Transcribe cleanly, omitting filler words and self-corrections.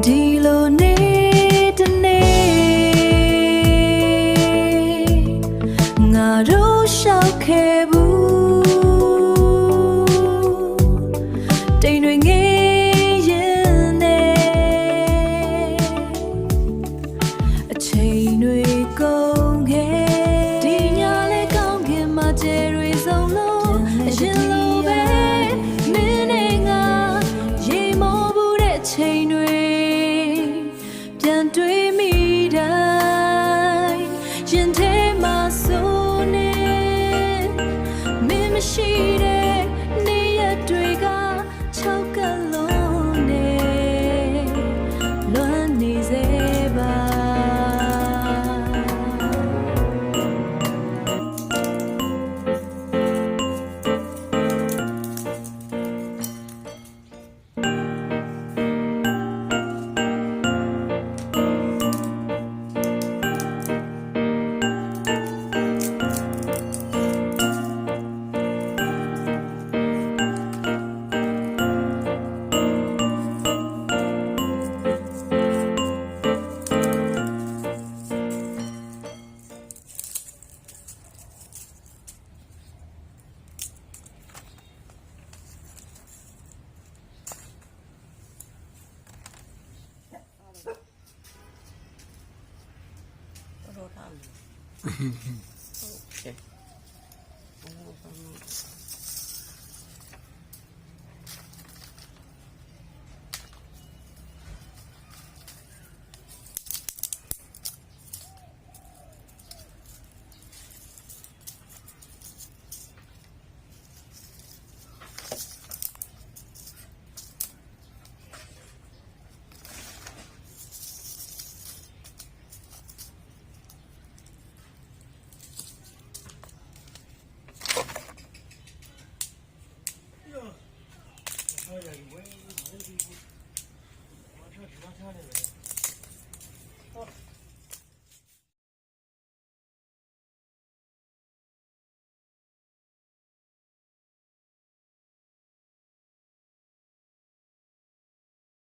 ဒီလိုနေ့တစ်နေ့ငါတို့ရှောက်ခဲ့ဘူးတိမ်တွေငေးရင်နဲ့အချိန်တွေကုန်ခဲ့ဒီညလေးကောင်းခင်မှာကျဲတွေဆုံးလို့အရင်လိုပဲမင်းနဲ့ငါရေမောဘူးတဲ့ချိန်တွေပြန်တွေ့မိတိုင်းရင်ထဲမှာစိုးနေမင်းမရှိတဲ့နေ့ရက်တွေကချောက်ကလုံးနေလွမ်းနေစေပါOkay.